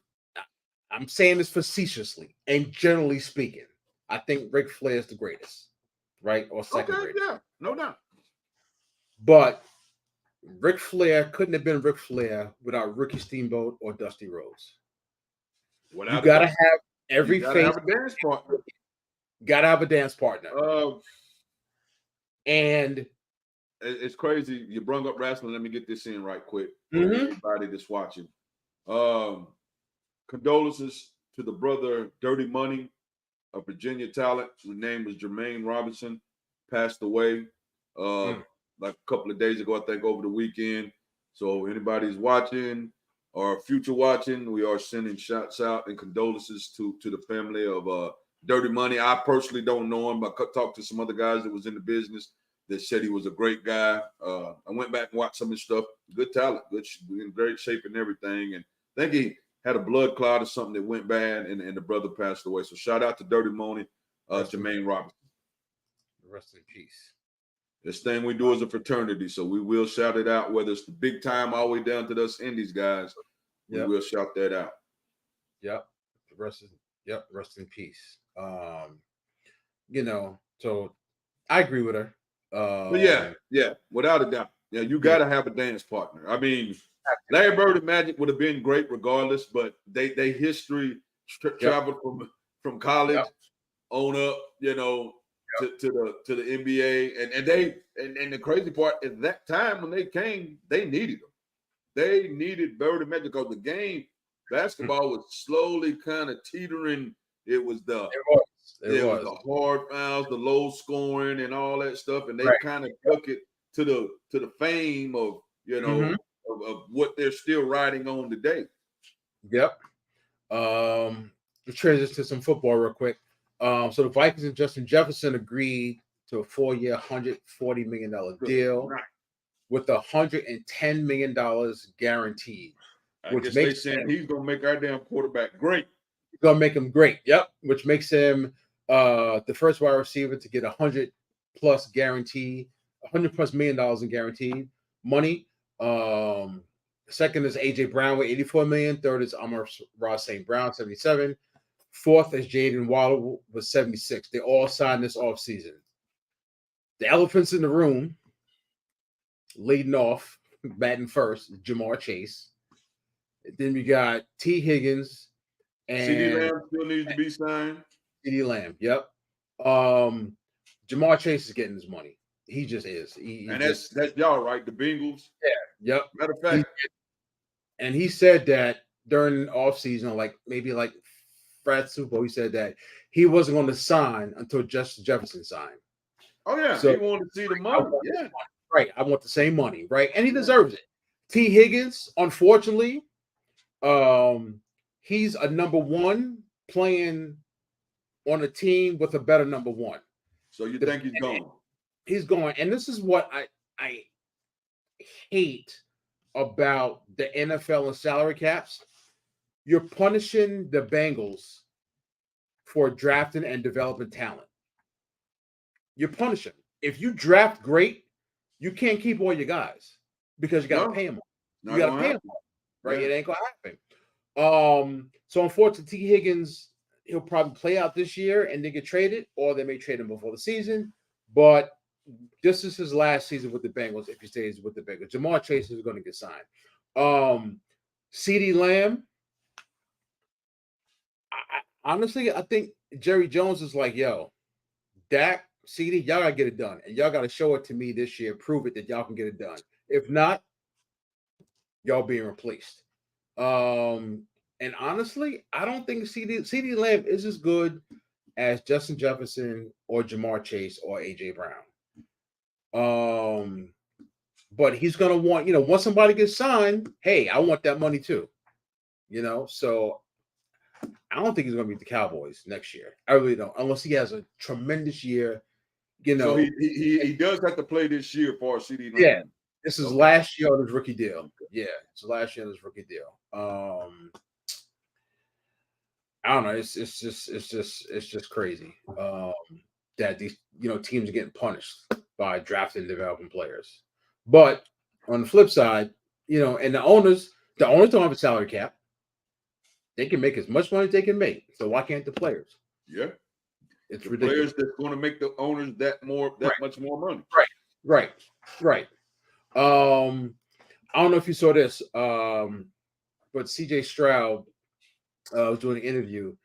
I'm saying this facetiously and generally speaking, I think Ric Flair is the greatest, right? Or second greatest. Yeah, no doubt. But Ric Flair couldn't have been Ric Flair without Ricky Steamboat or Dusty Rhodes. You gotta have every face. Have a dance partner. Gotta have a dance partner. And it's crazy. You brought up wrestling. Let me get this in right quick for everybody that's watching. Condolences to the brother Dirty Money, a Virginia talent. His name was Jermaine Robinson, passed away like a couple of days ago, I think over the weekend. So anybody's watching or future watching, we are sending shouts out and condolences to the family of Dirty Money. I personally don't know him, but I talked to some other guys that was in the business that said he was a great guy. I went back and watched some of his stuff. Good talent, in great shape and everything. And I think he had a blood clot or something that went bad, and the brother passed away. So shout out to Dirty Money, Jermaine Robinson. Rest in peace. This thing we do is a fraternity, so we will shout it out, whether it's the big time all the way down to us indies guys. We will shout that out. Yep. Rest in peace. So I agree with her. But yeah, without a doubt. Yeah, you got to have a dance partner. I mean, Larry Bird and Magic would have been great regardless, but they history traveled from college on up, to the NBA, and the crazy part at that time when they came, they needed them. They needed Bird and Magic because the game basketball was slowly kind of teetering. It was the hard fouls, the low scoring, and all that stuff, and they kind of took it to the fame of of what they're still riding on today. Yep. Let's transition to some football real quick. So the Vikings and Justin Jefferson agreed to a 4-year, $140 million deal with $110 million guaranteed. Which makes sense. He's gonna make our damn quarterback great. He's gonna make him great. Yep. Which makes him the first wide receiver to get $100+ million in guaranteed money. Second is AJ Brown with $84 million. Third is Amon-Ra St. Brown, $77. Fourth is Jaden Waller with $76. They all signed this offseason. The elephants in the room, leading off, batting first, Jamar Chase. Then we got T. Higgins, CeeDee And Lamb still needs to be signed. CeeDee Lamb, yep. Jamar Chase is getting his money. He just is. And that's y'all, right? The Bengals. Yep. Matter of fact, And he said that during the offseason, like maybe like Fred Super Bowl, he said that he wasn't going to sign until Justin Jefferson signed. oh yeah, So he wanted to see the money. Yeah, right. I want the same money, right? And he deserves it. T. Higgins, unfortunately, he's a number one playing on a team with a better number one. So you think he's gone? He's going, and this is what I hate about the NFL and salary caps. You're punishing the Bengals for drafting and developing talent. You're punishing. If you draft great, you can't keep all your guys because you got to pay them. You got to pay them, right? Yeah. It ain't gonna happen. So unfortunately, T. Higgins, he'll probably play out this year and then get traded, or they may trade him before the season. But this is his last season with the Bengals if he stays with the Bengals. Jamar Chase is going to get signed. CeeDee Lamb, honestly, I think Jerry Jones is like, yo, Dak, CeeDee, y'all got to get it done. And y'all got to show it to me this year. Prove it that y'all can get it done. If not, y'all being replaced. And honestly, I don't think CeeDee Lamb is as good as Justin Jefferson or Jamar Chase or A.J. Brown. But he's going to want, once somebody gets signed, hey, I want that money too. So I don't think he's going to beat the Cowboys next year. I really don't, unless he has a tremendous year. So he does have to play this year for CeeDee Lamb. Yeah, this is last year of his rookie deal. Yeah, it's last year of his rookie deal. I don't know. It's just crazy that these teams are getting punished by drafting and developing players. But on the flip side, and the owners don't have a salary cap. They can make as much money as they can make. So why can't the players? Yeah, it's the ridiculous. Players that's going to make the owners that much more money. Right. I don't know if you saw this, but C.J. Stroud was doing an interview,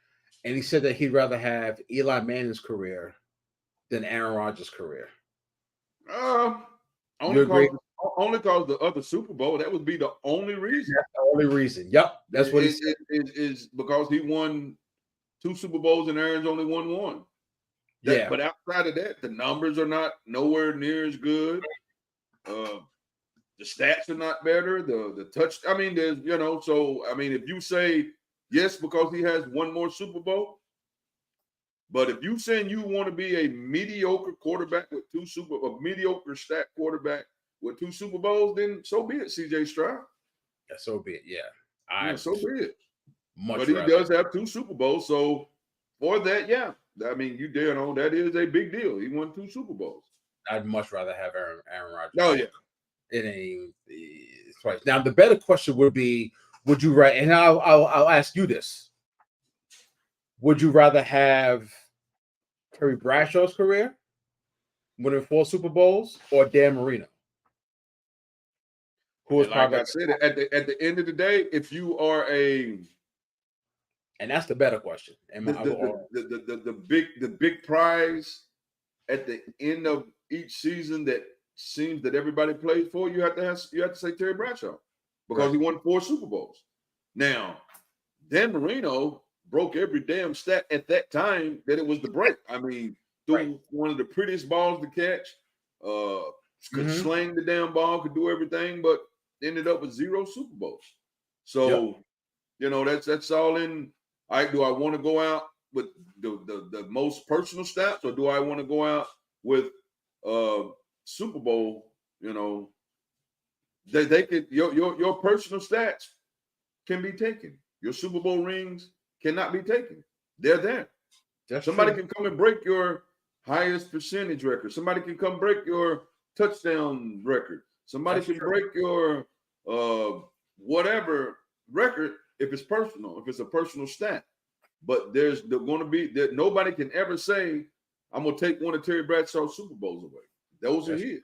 and he said that he'd rather have Eli Manning's career than Aaron Rodgers' career. Only because the other Super Bowl. That would be the only reason. That's the only reason. Yep, that's what he said. Is because he won 2 Super Bowls and Aaron's only won 1. But outside of that, the numbers are not nowhere near as good. The stats are not better. The touch. I mean, there's So I mean, if you say yes because he has 1 more Super Bowl, but if you saying you want to be a mediocre quarterback with a mediocre stat quarterback with 2 Super Bowls, then so be it, C.J. Stroud. Yeah, so be it. Yeah, so be it. But rather. He does have 2 Super Bowls, so for that, yeah. I mean, that is a big deal. He won 2 Super Bowls. I'd much rather have Aaron Rodgers. Oh yeah, it ain't twice. Now the better question would be: would you rather? And I'll ask you this: would you rather have Terry Bradshaw's career, winning 4 Super Bowls, or Dan Marino? Who is like I said, at the end of the day, if you are and that's the better question. The big prize at the end of each season that seems that everybody plays for, you have to say Terry Bradshaw because he won 4 Super Bowls. Now, Dan Marino broke every damn stat at that time that it was the break. I mean, threw one of the prettiest balls to catch, could sling the damn ball, could do everything, but ended up with 0 Super Bowls. So, that's all in. Do I want to go out with the most personal stats, or do I want to go out with Super Bowl? They could your personal stats can be taken. Your Super Bowl rings cannot be taken. They're there. Somebody can come and break your highest percentage record. Somebody can come break your touchdown record. Somebody can break your whatever record if it's personal, if it's a personal stat. But there's going to be that nobody can ever say, I'm going to take one of Terry Bradshaw's Super Bowls away. Those are his.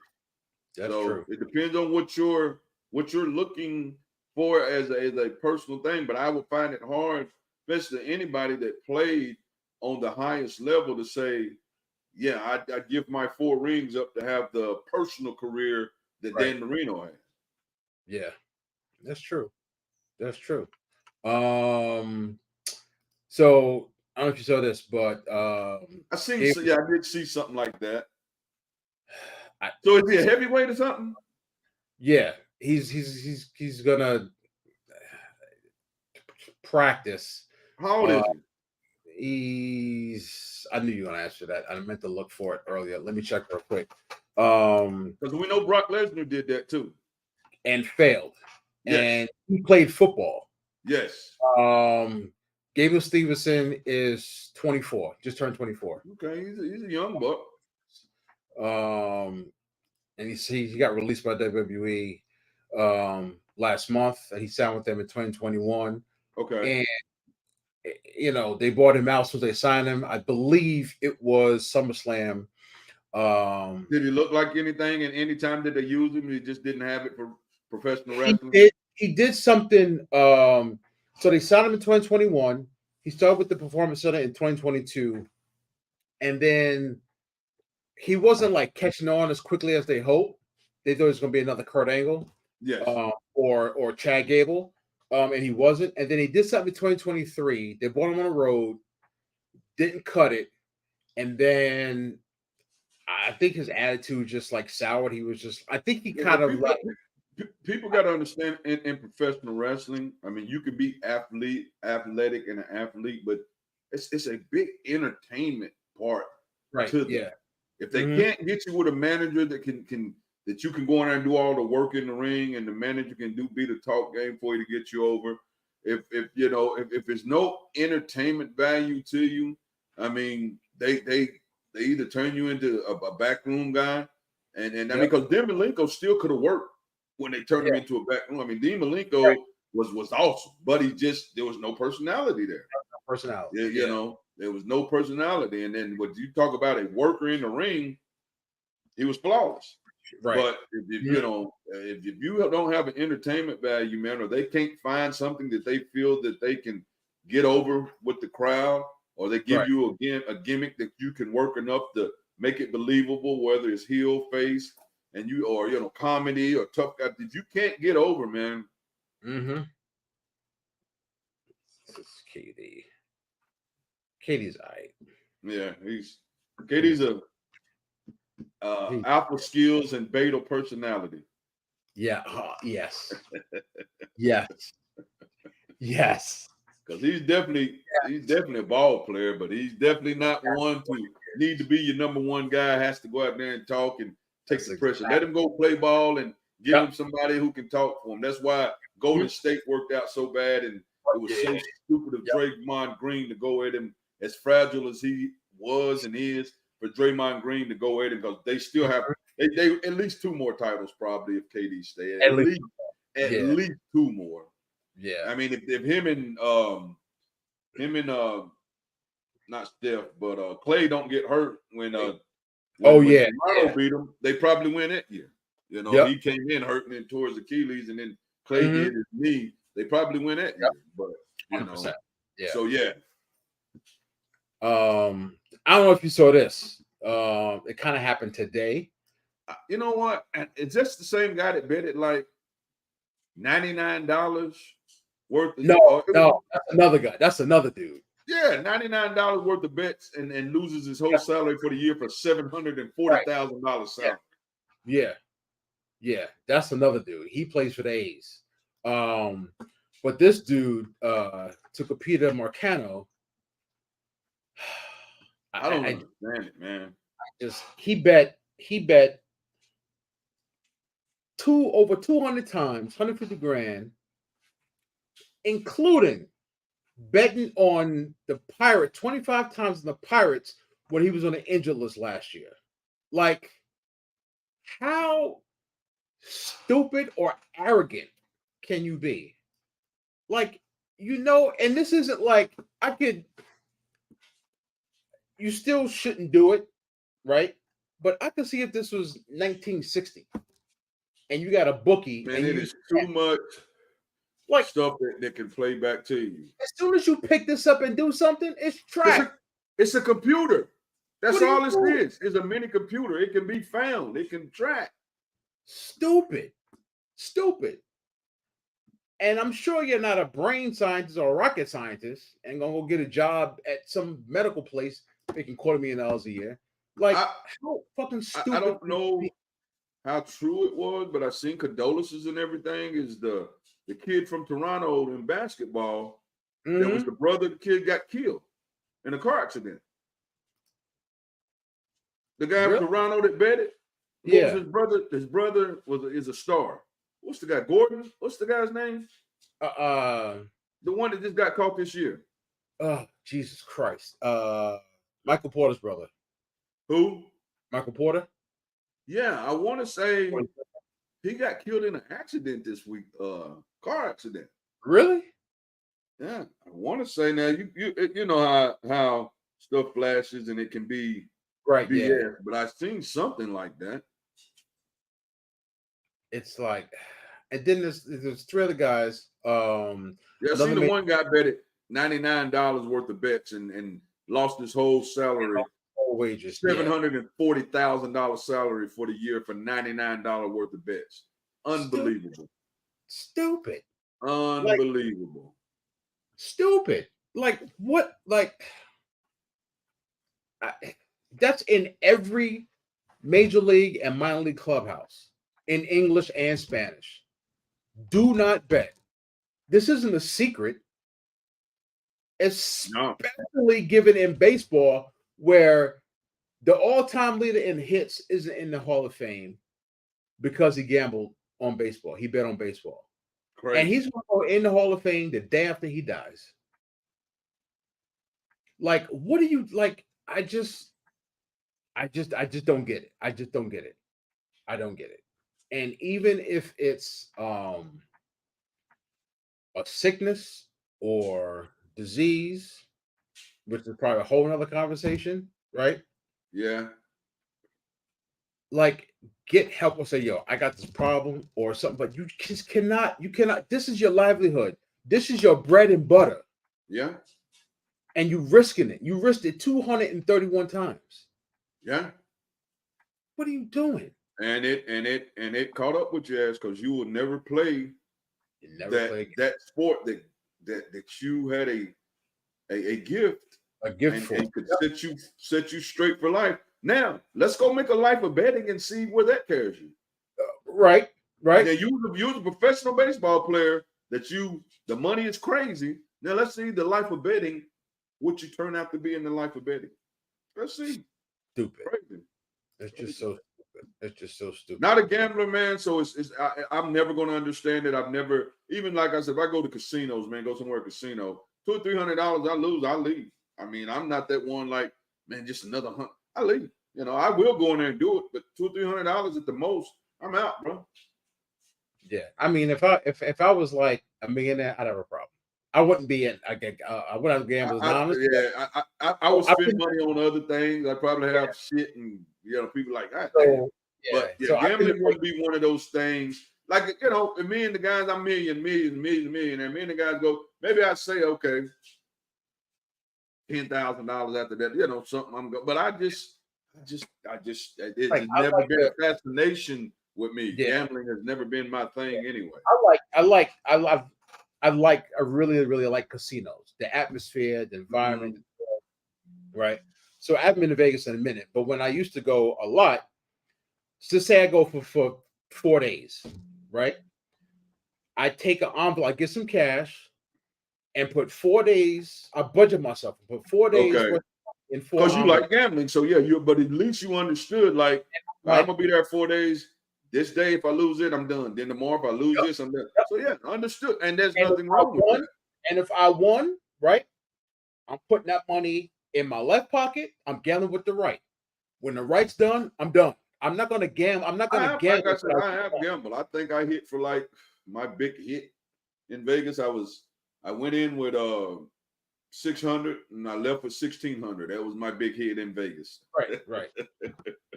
That's true. It depends on what you're looking for as a personal thing. But I would find it hard especially anybody that played on the highest level, to say, yeah, I give my 4 rings up to have the personal career that Dan Marino had. Yeah, that's true. That's true. So I don't know if you saw this, but I Gabe, did see something like that. So is he a heavyweight or something? yeah, he's gonna practice. How old is he? I knew you were gonna answer that. I meant to look for it earlier. Let me check real quick. Because we know Brock Lesnar did that too. And failed. Yes. And he played football. Yes. Gable Stevenson is 24, just turned 24. Okay, he's a young buck. And he got released by WWE last month, and he signed with them in 2021. Okay. And they bought him out, so they signed him. I believe it was SummerSlam. Did he look like anything? And any time that they used him, he just didn't have it for professional wrestling. He did something. So they signed him in 2021. He started with the Performance Center in 2022, and then he wasn't like catching on as quickly as they hoped. They thought it was going to be another Kurt Angle, yes, or Chad Gable, and he wasn't. And then he did something in 2023. They brought him on the road, didn't cut it, and then I think his attitude just like soured. He was just, I think he kind of like. People got to understand in professional wrestling. I mean, you can be athletic and an athlete, but it's a big entertainment part to that. If they can't get you with a manager that that you can go in there and do all the work in the ring, and the manager can be the talk game for you to get you over. If there's no entertainment value to you, I mean, they either turn you into a backroom guy, and I mean, because Dean Malenko still could have worked when they turned him into a back room. I mean, Dean Malenko was awesome, but there was no personality there. There was no personality. And then when you talk about a worker in the ring, he was flawless. Right. But if you don't have an entertainment value, man, or they can't find something that they feel that they can get over with the crowd, or they give you a gimmick that you can work enough to make it believable, whether it's heel, face, and comedy or tough guy, that you can't get over, man. This is KD. KD's all right. Yeah, KD's a alpha skills and beta personality. Yeah. Yes. Yes. Yes. Because he's definitely a ball player, but he's definitely not one to need to be your number one guy. Has to go out there and talk and take the pressure. Let him go play ball and give him somebody who can talk for him. That's why Golden State worked out so bad, and it was so stupid of Draymond Green to go at him, as fragile as he was and is, for Draymond Green to go at him, because they still have they at least 2 more titles probably if KD stay. At least 2 more. Yeah. I mean, if him and not Steph, but Clay don't get hurt when Toronto beat him, they probably win that year. He came in hurting and tore his Achilles, and then Clay did his knee. They probably win that year. But 100%. So yeah. I don't know if you saw this. It kind of happened today. You know what? It's just the same guy that bet it like $99 worth of No, that's another guy. That's another dude. Yeah, $99 worth of bets and loses his whole salary for the year for $740,000 salary. Yeah, that's another dude. He plays for the A's. But this dude took a Peter Marcano. I don't understand it, man. He bet over 200 times, 150 grand, including betting on the Pirates 25 times on the Pirates when he was on the injured list last year. Like, how stupid or arrogant can you be? Like, and this isn't like you still shouldn't do it, right? But I could see if this was 1960 and you got a bookie. Man, it is too much. Like stuff that can play back to you. as soon as you pick this up and do something, it's tracked. It's a computer. That's What are all you this doing? is. It's a mini computer. It can be found. It can track. Stupid. And I'm sure you're not a brain scientist or a rocket scientist and gonna go get a job at some medical place making $250,000 a year. Like, how fucking stupid. I don't know how true it was, but I seen condolences and everything. Is the kid from Toronto in basketball that was the brother of the kid got killed in a car accident. The guy from Toronto that betted. What was his brother? His brother is a star. What's the guy? Gordon? What's the guy's name? The one that just got caught this year. Oh, Jesus Christ. Michael Porter's brother. Who? Michael Porter? Yeah, I want to say he got killed in an accident this week. Car accident. Really? Yeah, I want to say now you know how stuff flashes and it can be right. BS, Yeah, but I've seen something like that. It's like, and then there's 3 other guys. Yeah, I seen the one guy betted $99 worth of bets and lost his whole salary, whole wages, $740,000 salary for the year for $99 worth of bets. Unbelievable. Stupid. Unbelievable. Stupid. Like what? Like that's in every major league and minor league clubhouse in English and Spanish. Do not bet. This isn't a secret. Especially given in baseball, where the all-time leader in hits isn't in the Hall of Fame because he gambled on baseball. He bet on baseball. Crazy. And he's going to go in the Hall of Fame the day after he dies. Like, what do you like? I just don't get it. I just don't get it. I don't get it. And even if it's a sickness or disease, which is probably a whole nother conversation, right? Yeah. Like, get help or say, yo, I got this problem or something, but you just cannot, this is your livelihood. This is your bread and butter. Yeah. And you risking it. You risked it 231 times. Yeah. What are you doing? And it caught up with your ass because you would never play that sport that you had a gift. A gift for. And could set you straight for life. Now, let's go make a life of betting and see where that carries you. Right. Now, you was a professional baseball player the money is crazy. Now, let's see the life of betting, what you turn out to be in the life of betting. Let's see. Stupid. Crazy. It's just so stupid. It's just so stupid. Not a gambler, man. So I'm never going to understand it. I've never, even like I said, if I go to casinos, man, go somewhere casino, $200 or $300, I lose, I leave. I mean, I'm not that one like, man, just another $100. I leave. You know, I will go in there and do it, but $200 or $300 at the most, I'm out, bro. Yeah, I mean, if I was like a millionaire, I'd have a problem. I wouldn't be in. I wouldn't gamble. I would spend money on other things. I'd probably have shit, and people like that. But gambling wouldn't be one of those things. Like me and the guys, I'm millionaire. Me and the guys go. Maybe I'd say okay, $10,000 after that. Something I'm going. But it's never been a fascination with me. Yeah. Gambling has never been my thing anyway. I really, really like casinos, the atmosphere, the environment, right? So I haven't been to Vegas in a minute, but when I used to go a lot, just say I go for 4 days, right? I take an envelope, I get some cash, and put 4 days. I budget myself and put 4 days in 4 because you like gambling. So yeah, but at least you understood, like, I'm gonna be there 4 days. This day, if I lose it, I'm done. Then tomorrow, if I lose this, I'm done. So yeah, understood. And there's nothing wrong with that. And if I won, right, I'm putting that money in my left pocket. I'm gambling with the right. When the right's done, I'm done. I'm not gonna gamble. I'm not gonna gamble. Like I said, I have gambled. I think I hit for like my big hit in Vegas. I went in with 600 and I left with 1,600. That was my big hit in Vegas. Right.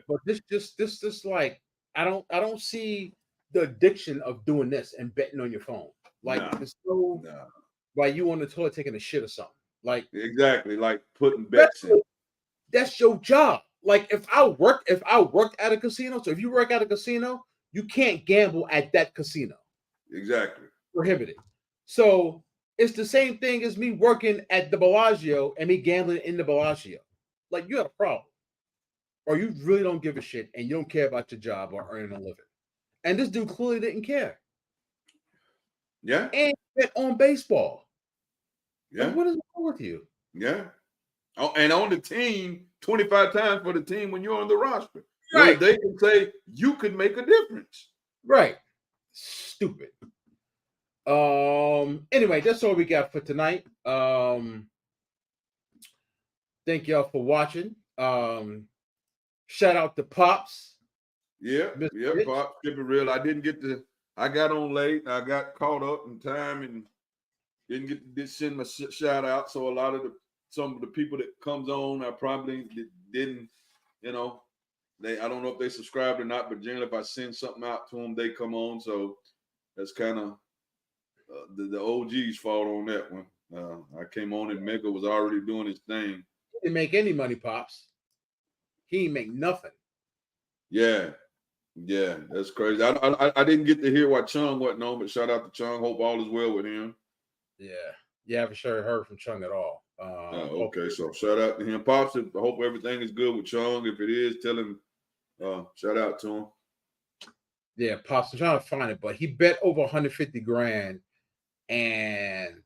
But this like I don't see the addiction of doing this and betting on your phone. Like Nah. it's so Nah. like you on the toilet taking a shit or something. Like Exactly, like putting bets in. that's your job. Like if I worked at a casino, so if you work at a casino, you can't gamble at that casino. Exactly. Prohibited. So it's the same thing as me working at the Bellagio and me gambling in the Bellagio. Like you have a problem. Or you really don't give a shit and you don't care about your job or earning a living. And this dude clearly didn't care. Yeah. And bet on baseball. Yeah. Like, what is wrong with you? Yeah. Oh, and on the team, 25 times for the team when you're on the roster. Right. Where they can say you could make a difference. Right. Stupid. Anyway, that's all we got for tonight. Thank y'all for watching. Shout out to Pops. Yeah, Mr. yeah, Rich. Pop, keep it real. I got on late. I got caught up in time and didn't get to send my shout out. So a lot of some of the people that comes on, I probably didn't, I don't know if they subscribed or not, but generally if I send something out to them, they come on. So that's kind of the OG's fault on that one. I came on and Mega was already doing his thing. He didn't make any money, Pops. He ain't make nothing. Yeah, that's crazy. I didn't get to hear why Chung wasn't on, but shout out to Chung. Hope all is well with him. Yeah, I haven't sure heard from Chung at all. Okay, so shout out to him. Pops, I hope everything is good with Chung. If it is, tell him, shout out to him. Yeah, Pops, I'm trying to find it, but he bet over 150 grand, and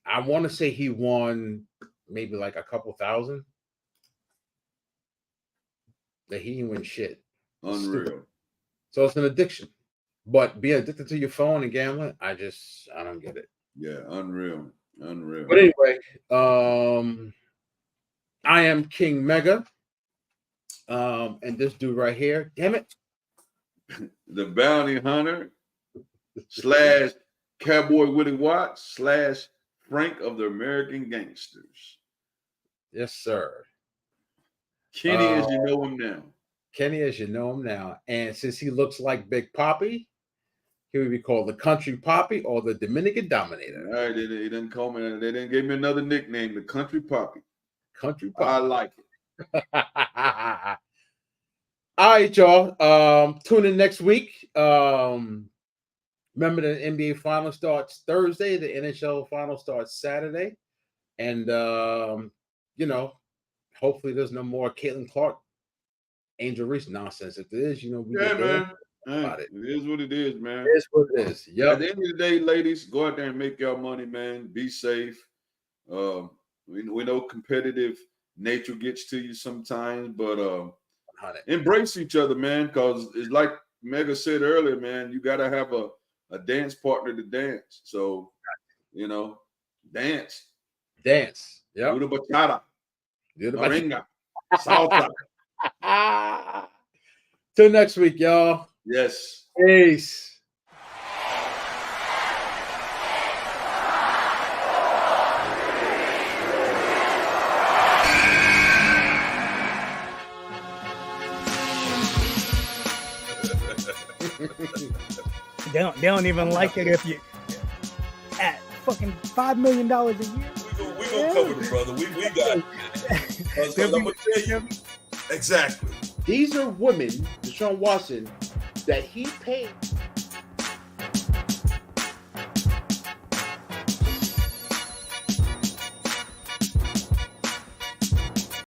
I want to say he won maybe like a couple thousand. That he didn't win shit. Unreal. Stupid. So it's an addiction. But being addicted to your phone and gambling, I don't get it. Yeah, unreal. But anyway, I am King Mega. And this dude right here, damn it. The Bounty Hunter / Cowboy Willie Watts / Frank of the American Gangsters. Yes, sir. Kenny as you know him now. Kenny as you know him now. And since he looks like Big Papi, he would be called the Country Papi or the Dominican Dominator. All right, they didn't call me. They didn't give me another nickname, the Country Papi. Country Papi. I like it. All right, y'all. Tune in next week. Remember the NBA final starts Thursday. The NHL final starts Saturday. And hopefully there's no more Caitlin Clark, Angel Reese nonsense. If there is, we yeah, get man. About it. It is what it is, man. It is what it is. Yep. At the end of the day, ladies, go out there and make your money, man. Be safe. We know competitive nature gets to you sometimes, but embrace each other, man, because it's like Mega said earlier, man, you got to have a dance partner to dance. So, dance. Dance. Yeah. Do the bachata. Do the merengue. Salsa. Till next week, y'all. Yes. Peace. They don't even like it if you at fucking $5 million a year. We gonna cover it, brother. We got it. 'Cause I'm gonna tell you exactly. These are women, Deshaun Watson, that he paid